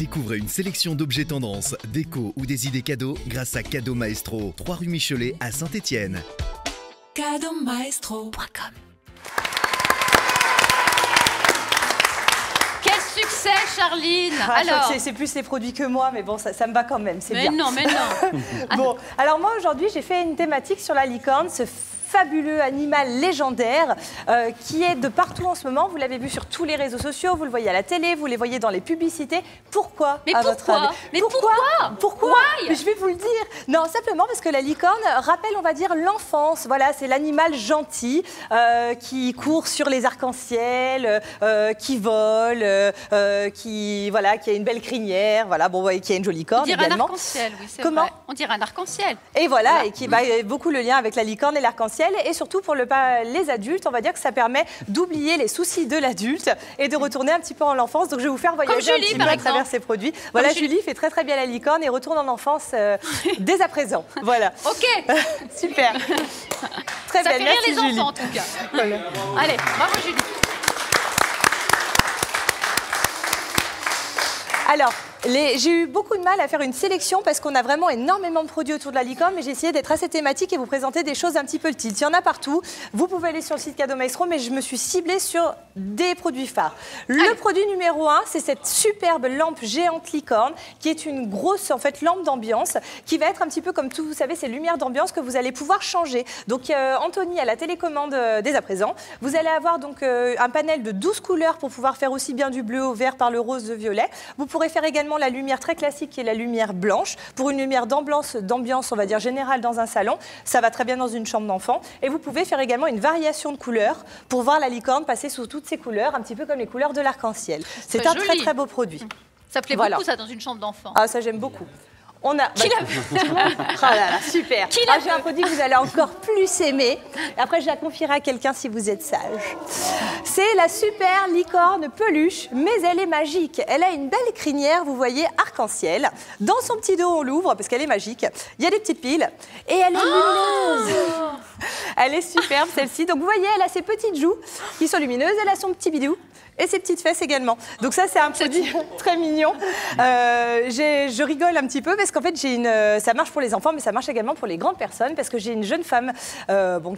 Découvrez une sélection d'objets tendance, déco ou des idées cadeaux grâce à Cadeau Maestro, 3 rue Michelet à Saint-Étienne. Cadeaumaestro.com. Quel succès, Charline! Alors, c'est plus les produits que moi, mais bon, ça me va quand même, c'est bien. Mais non. Bon, alors moi aujourd'hui, j'ai fait une thématique sur la licorne, ce fabuleux animal légendaire qui est de partout en ce moment. Vous l'avez vu sur tous les réseaux sociaux, vous le voyez à la télé, vous les voyez dans les publicités. Pourquoi? Mais pourquoi? Pourquoi? Mais je vais vous le dire. Non, simplement parce que la licorne rappelle, on va dire, l'enfance. Voilà, c'est l'animal gentil qui court sur les arcs-en-ciel, qui vole, qui a une belle crinière, voilà, bon, qui a une jolie corne également. On dirait un arc-en-ciel, oui, c'est Comment? vrai. On dirait un arc-en-ciel. Et voilà, et qui a beaucoup le lien avec la licorne et l'arc-en-ciel. Et surtout pour les adultes, on va dire que ça permet d'oublier les soucis de l'adulte et de retourner un petit peu en l'enfance. Donc je vais vous faire voyager un petit peu à travers ces produits. Voilà, Julie fait très très bien la licorne et retourne en enfance dès à présent. Voilà. Ok. Super. Très ça belle, fait rire merci les Julie. enfants en tout cas. Voilà. Allez, bravo Julie. Alors, j'ai eu beaucoup de mal à faire une sélection parce qu'on a vraiment énormément de produits autour de la licorne, mais j'ai essayé d'être assez thématique et vous présenter des choses un petit peu le titre. Il y en a partout. Vous pouvez aller sur le site Cadeau Maestro, mais je me suis ciblée sur des produits phares. Le produit numéro 1, c'est cette superbe lampe géante licorne qui est une grosse lampe d'ambiance qui va être un petit peu comme tout, vous savez, ces lumières d'ambiance que vous allez pouvoir changer. Donc Anthony à la télécommande dès à présent. Vous allez avoir donc un panel de 12 couleurs pour pouvoir faire aussi bien du bleu au vert par le rose, le violet. Vous pourrez faire également la lumière très classique qui est la lumière blanche pour une lumière d'ambiance, on va dire générale dans un salon. Ça va très bien dans une chambre d'enfant. Et vous pouvez faire également une variation de couleurs pour voir la licorne passer sous toutes ces couleurs, un petit peu comme les couleurs de l'arc-en-ciel. C'est un très très beau produit. Ça plaît beaucoup ça dans une chambre d'enfant. Ah, ça j'aime beaucoup. On a... Qui l'a vu? Oh là là, super. J'ai un produit que vous allez encore plus aimer. Après, je la confierai à quelqu'un si vous êtes sage. C'est la super licorne peluche, mais elle est magique. Elle a une belle crinière, vous voyez, arc-en-ciel. Dans son petit dos, on l'ouvre parce qu'elle est magique. Il y a des petites piles et elle est lumineuse. Elle est superbe, celle-ci. Donc, vous voyez, elle a ses petites joues qui sont lumineuses. Elle a son petit bidou. Et ses petites fesses également. Donc ça, c'est un produit très mignon. Je rigole un petit peu parce qu'en fait, ça marche pour les enfants, mais ça marche également pour les grandes personnes parce que j'ai une jeune femme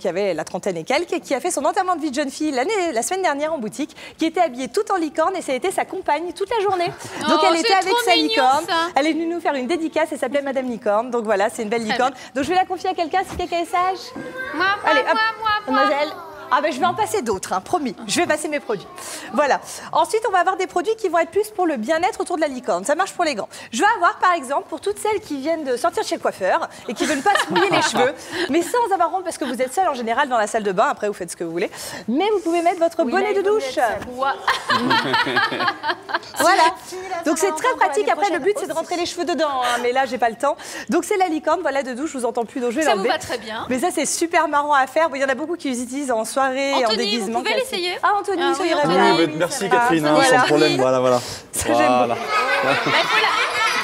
qui avait la trentaine et quelques, qui a fait son enterrement de vie de jeune fille la semaine dernière en boutique, qui était habillée tout en licorne et ça a été sa compagne toute la journée. Donc elle était avec sa licorne. Elle est venue nous faire une dédicace, elle s'appelait Madame Licorne. Donc voilà, c'est une belle licorne. Donc je vais la confier à quelqu'un si quelqu'un est sage. Moi, mademoiselle. Ah ben je vais en passer d'autres, promis. Je vais passer mes produits. Voilà. Ensuite, on va avoir des produits qui vont être plus pour le bien-être autour de la licorne. Ça marche pour les grands. Je vais avoir, par exemple, pour toutes celles qui viennent de sortir de chez le coiffeur et qui ne veulent pas se mouiller les cheveux, mais sans avoir honte parce que vous êtes seul en général dans la salle de bain. Après, vous faites ce que vous voulez. Mais vous pouvez mettre votre bonnet de douche. Voilà. Donc c'est très pratique. Après, le but, c'est de rentrer les cheveux dedans. Mais là, j'ai pas le temps. Donc c'est la licorne, voilà, de douche. Je vous entends plus, donc je vais l'enlever. Ça vous va très bien. Mais ça, c'est super marrant à faire. Il y en a beaucoup qui les utilisent en soirée. Anthony, en déguisement. vous pouvez l'essayer? Ah, Anthony, ça irait bien. Merci Catherine, sans problème, voilà. Ça, j'aime beaucoup.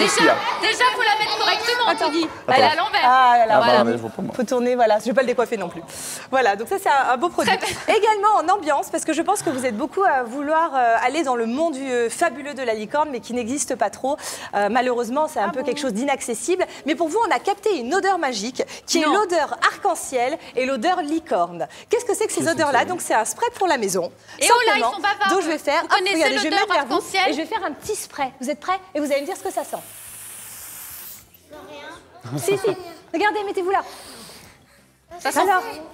Déjà, faut la mettre correctement, Anthony. Elle est à l'envers. Ah, là, voilà. Mais je vois pas moi. Faut tourner, voilà. Je vais pas le décoiffer non plus. Voilà, donc ça, c'est un beau produit. Également en ambiance, parce que je pense que vous êtes beaucoup à vouloir aller dans le monde fabuleux de la licorne, mais qui n'existe pas trop. Malheureusement, c'est un peu quelque chose d'inaccessible. Mais pour vous, on a capté une odeur magique, qui est l'odeur arc-en-ciel et l'odeur licorne. Qu'est-ce que c'est que ces odeurs-là? Donc, c'est un spray pour la maison. Et oh là, ils sont bavards. Donc, je vais faire, regardez, je vais mettre vers vous, et je vais faire un petit spray. Vous êtes prêts? Et vous allez me dire ce que ça sent. Si. Regardez, mettez-vous là. Ça sent...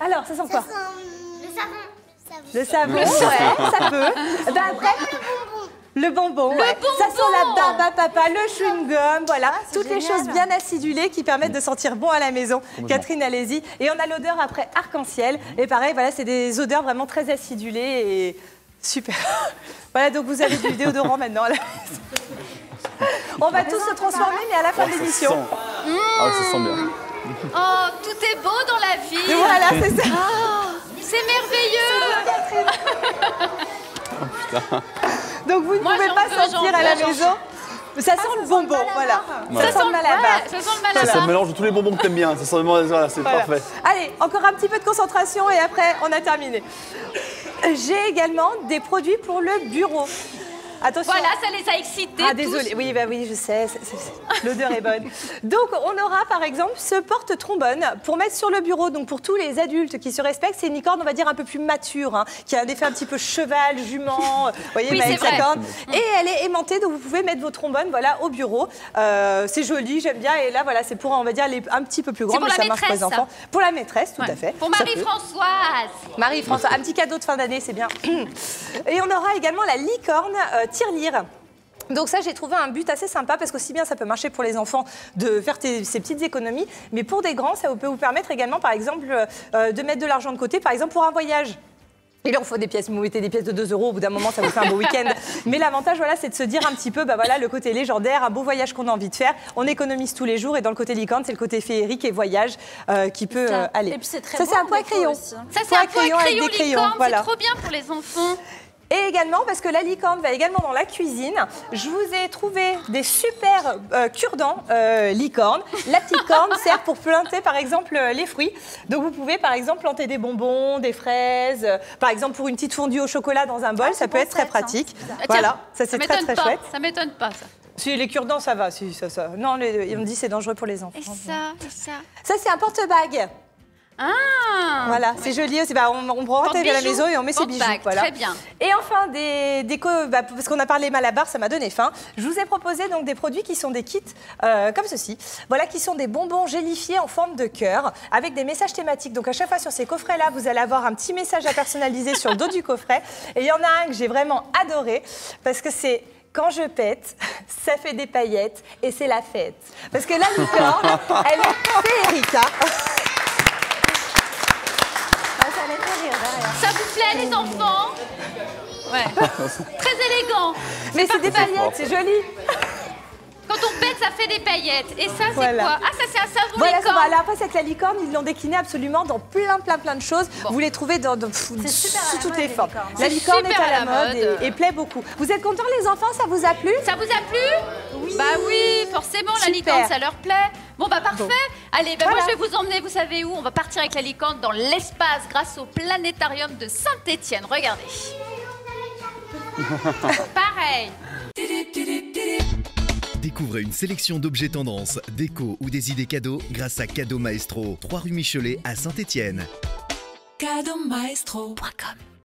Alors, ça sent quoi? Le savon. Le savon, ouais, ça peut. Ben après, le bonbon. Ça sent la barbe à papa, le chewing-gum, voilà. Toutes les choses bien acidulées qui permettent de sentir bon à la maison. Catherine, allez-y. Et on a l'odeur après arc-en-ciel. Et pareil, voilà, c'est des odeurs vraiment très acidulées et super. Voilà, donc vous avez du déodorant maintenant à la maison. On va tous se transformer, mais à la fin de l'émission. Ah, ça sent bien. Oh, tout est beau dans la vie. Et voilà, c'est ça. C'est merveilleux. Oh putain. Donc vous ne pouvez pas sortir à la maison. Ça sent le bonbon, voilà. Ça sent le malabar. Ça sent le malabar. Ça mélange tous les bonbons que t'aimes bien. Ça sent voilà, c'est parfait. Allez, encore un petit peu de concentration et après, on a terminé. J'ai également des produits pour le bureau. Attention. Voilà, ça les a excités. Ah, désolé. Oui, bah oui, je sais. L'odeur est bonne. Donc, on aura par exemple ce porte-trombone pour mettre sur le bureau. Donc, pour tous les adultes qui se respectent, c'est une licorne, on va dire, un peu plus mature, hein, qui a un effet un petit peu cheval, jument. Vous voyez, Oui, avec c'est sa vrai. corne. Et elle est aimantée, donc vous pouvez mettre vos trombones, voilà, au bureau. C'est joli, j'aime bien. Et là, voilà, c'est pour, on va dire, les un petit peu plus grands, pour mais la ça marche pour les maîtresse, enfants. Pour la maîtresse, tout à fait. Pour Ça peut. Marie-Françoise. Marie-François, un petit cadeau de fin d'année, c'est bien. Et on aura également la licorne tirelire. Donc ça, j'ai trouvé un but assez sympa parce qu'aussi bien ça peut marcher pour les enfants de faire ces petites économies, mais pour des grands, ça peut vous permettre également, par exemple, de mettre de l'argent de côté, par exemple pour un voyage. Et là, on fait des pièces, vous mettez des pièces de 2 €, au bout d'un moment, ça vous fait un beau week-end. Mais l'avantage, voilà, c'est de se dire un petit peu, bah voilà, le côté légendaire, un beau voyage qu'on a envie de faire. On économise tous les jours, et dans le côté licorne, c'est le côté féerique et voyage qui peut aller. Et puis c'est très ça, beau c'est un en point à déco crayon. aussi. Ça, c'est un point avec crayon des crayons, licorne, voilà. c'est trop bien pour les enfants. Et également, parce que la licorne va également dans la cuisine, je vous ai trouvé des super cure-dents licorne. La petite corne sert pour planter, par exemple, les fruits. Donc, vous pouvez, par exemple, planter des bonbons, des fraises. Par exemple, pour une petite fondue au chocolat dans un bol, ça peut être très pratique. Voilà, ça, c'est très, très chouette. Ça m'étonne pas, ça. Si, les cure-dents, ça va. Si, ça. Non, on me dit c'est dangereux pour les enfants. Et ça. Ça, c'est un porte-bague. Ah. Voilà, c'est joli aussi. Bah, on prend à la maison et on met ses bijoux. Voilà. Très bien. Et enfin, des déco, parce qu'on a parlé Malabar, ça m'a donné faim. Je vous ai proposé donc des produits qui sont des kits comme ceci. Voilà, qui sont des bonbons gélifiés en forme de cœur avec des messages thématiques. Donc à chaque fois sur ces coffrets-là, vous allez avoir un petit message à personnaliser sur le dos du coffret. Et il y en a un que j'ai vraiment adoré parce que c'est quand je pète, ça fait des paillettes et c'est la fête. Parce que la licorne, elle est féerique. Ça vous plaît, les enfants? Ouais. Très élégant. Mais c'est des paillettes, c'est joli. Quand on pète, ça fait des paillettes. Et ça, c'est Voilà. quoi? Ah, ça, c'est un savon Voilà, licorne. voilà. Après, c'est avec la licorne, ils l'ont décliné absolument dans plein de choses. Bon. Vous les trouvez sous toutes les formes. La C'est licorne est super à la à la mode mode. et plaît beaucoup. Vous êtes contents, les enfants? Ça vous a plu? Ça vous a plu? Oui. Bah oui, forcément, la Super. licorne, ça leur plaît. Bon, bah parfait. Allez, bah, Voilà. moi, je vais vous emmener, vous savez où? On va partir avec la licorne dans l'espace grâce au planétarium de Saint-Étienne. Regardez. Pareil. Découvrez une sélection d'objets tendances, déco ou des idées cadeaux grâce à Cadeau Maestro, 3 rue Michelet à Saint-Étienne. Cadeaumaestro.com